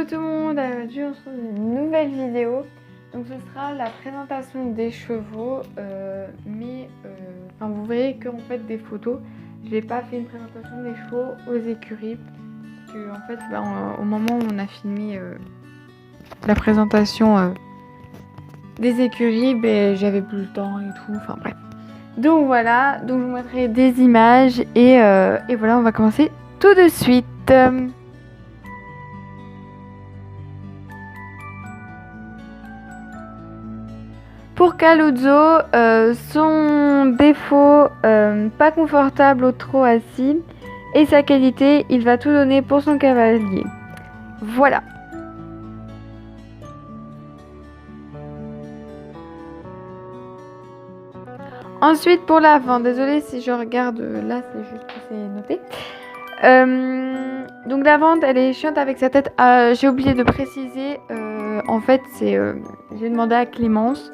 tout le monde, aujourd'hui on se retrouve dans une nouvelle vidéo. Donc ce sera la présentation des chevaux, vous verrez qu'en fait des photos, je n'ai pas fait une présentation des chevaux aux écuries. Parce que en fait, au moment où on a filmé la présentation des écuries, j'avais plus le temps et tout, enfin bref. Donc voilà, donc je vous mettrai des images et voilà, on va commencer tout de suite. Pour Caluzzo, son défaut, pas confortable au trot assis, et sa qualité, il va tout donner pour son cavalier. Voilà. Ensuite pour l'avant, désolée si je regarde là, c'est juste que c'est noté. Donc la vente, elle est chiante avec sa tête. J'ai oublié de préciser, en fait, j'ai demandé à Clémence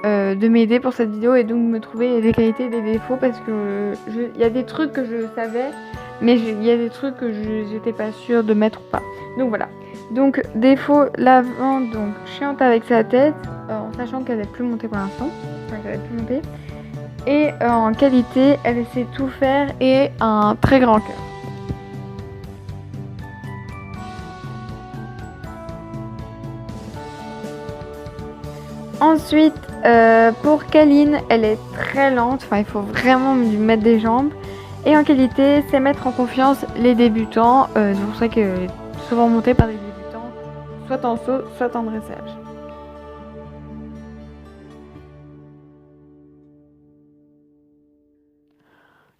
de m'aider pour cette vidéo et donc me trouver des qualités et des défauts parce que il y a des trucs que je savais, mais il y a des trucs que j'étais pas sûre de mettre ou pas. Donc voilà. Donc défaut, la vente, donc chiante avec sa tête, en sachant qu'elle est plus montée pour l'instant, enfin qu'elle est plus montée. Et en qualité, elle sait tout faire et un très grand cœur. Ensuite, pour Kaline, elle est très lente, il faut vraiment lui mettre des jambes. Et en qualité, c'est mettre en confiance les débutants. C'est pour ça qu'elle est souvent montée par des débutants, soit en saut, soit en dressage.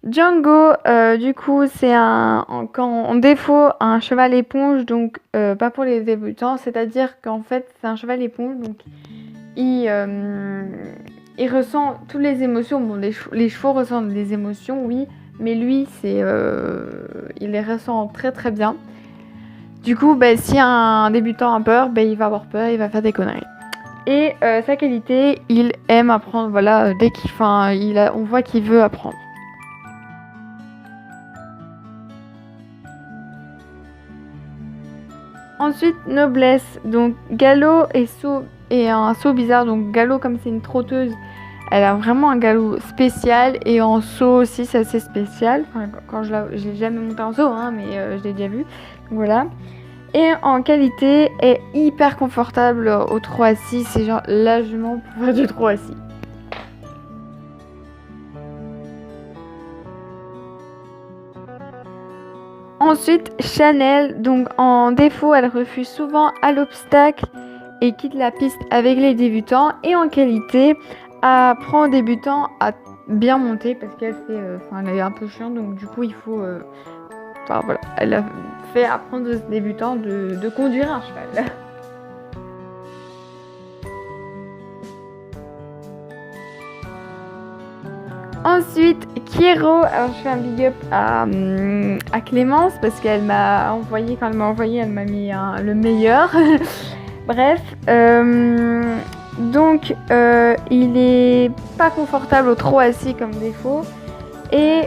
Django, du coup, c'est en défaut un cheval éponge, donc pas pour les débutants, c'est-à-dire qu'en fait, c'est un cheval éponge, donc il ressent toutes les émotions. Bon, les chevaux ressentent des émotions, oui, mais lui, il les ressent très très bien. Du coup, si un débutant a peur, il va avoir peur, il va faire des conneries. Et sa qualité, il aime apprendre, voilà, dès on voit qu'il veut apprendre. Ensuite, noblesse, donc galop et saut, et un saut bizarre. Donc galop, comme c'est une trotteuse, elle a vraiment un galop spécial, et en saut aussi c'est assez spécial. Enfin, quand je l'ai jamais monté en saut, mais je l'ai déjà vu. Donc, voilà. Et en qualité, est hyper confortable au trot assis. C'est genre la jument pour faire du trot assis. Ensuite, Chanel, donc en défaut, elle refuse souvent à l'obstacle et quitte la piste avec les débutants. Et en qualité, apprend aux débutants à bien monter parce qu'elle elle est un peu chiante, donc du coup il faut, voilà, elle a fait apprendre aux débutants de conduire un cheval. Ensuite, Kiero, alors je fais un big up à Clémence parce qu'elle m'a envoyé, quand elle m'a envoyé, elle m'a mis le meilleur. Bref, donc il est pas confortable au trot assis comme défaut et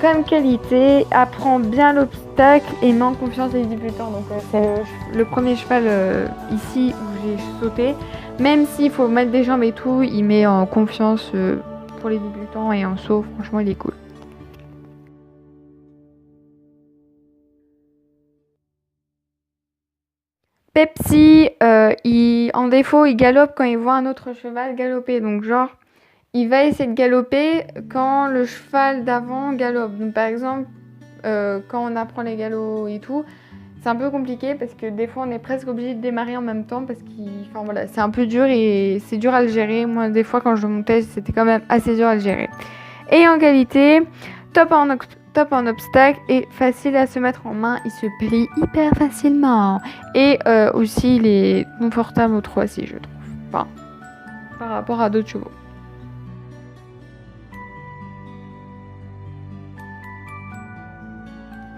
comme qualité, apprend bien l'obstacle et met en confiance les débutants. Donc c'est le premier cheval ici où j'ai sauté, même s'il faut mettre des jambes et tout, il met en confiance pour les débutants et en saut, franchement il est cool. Pepsi, en défaut, il galope quand il voit un autre cheval galoper. Donc genre, il va essayer de galoper quand le cheval d'avant galope. Donc par exemple, quand on apprend les galops et tout, c'est un peu compliqué parce que des fois on est presque obligé de démarrer en même temps parce voilà, c'est un peu dur et c'est dur à le gérer. Moi, des fois quand je montais, c'était quand même assez dur à le gérer. Et en qualité, top en obstacle et facile à se mettre en main. Il se plie hyper facilement. Et aussi, il est confortable au trot assis, je trouve. Enfin, par rapport à d'autres chevaux.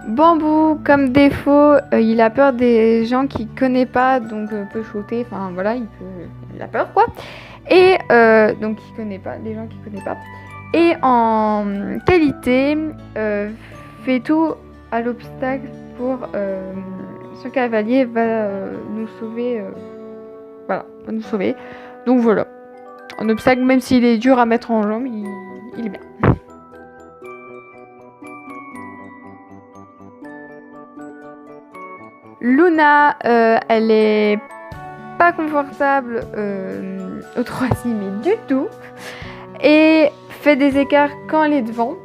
Bambou, comme défaut, il a peur des gens qu'il connaît pas, donc peut sauter. Enfin voilà, il a peur quoi. Et donc il connaît pas, des gens qu'il connaît pas. Et en qualité, fait tout à l'obstacle pour ce cavalier va nous sauver. Voilà, va nous sauver. Donc voilà. Un obstacle, même s'il est dur à mettre en jambe, il est bien. Luna, elle est pas confortable au troisième, mais du tout. Et fait des écarts quand elle est devant.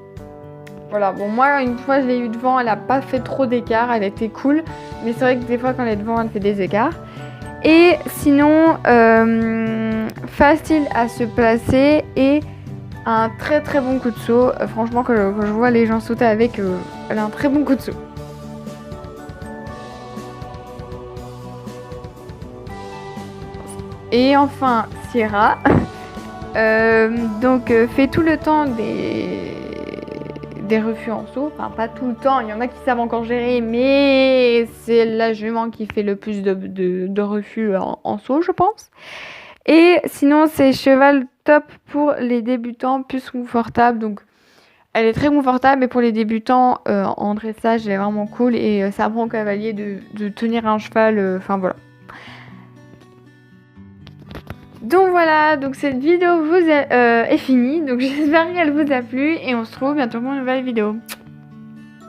Voilà, bon, moi, une fois, je l'ai eu devant, elle a pas fait trop d'écarts, elle était cool. Mais c'est vrai que des fois, quand elle est devant, elle fait des écarts. Et sinon, facile à se placer et un très très bon coup de saut. Franchement, quand je vois les gens sauter avec, elle a un très bon coup de saut. Et enfin, Sierra. Donc, fait tout le temps des refus en saut. Enfin, pas tout le temps, il y en a qui savent encore gérer, mais c'est la jument qui fait le plus de refus en saut, je pense. Et sinon, c'est cheval top pour les débutants, plus confortable. Donc, elle est très confortable, mais pour les débutants, en dressage, elle est vraiment cool. Et ça apprend au cavalier de tenir un cheval. Enfin, voilà. Donc voilà, donc cette vidéo est finie. Donc j'espère qu'elle vous a plu et on se retrouve bientôt pour une nouvelle vidéo.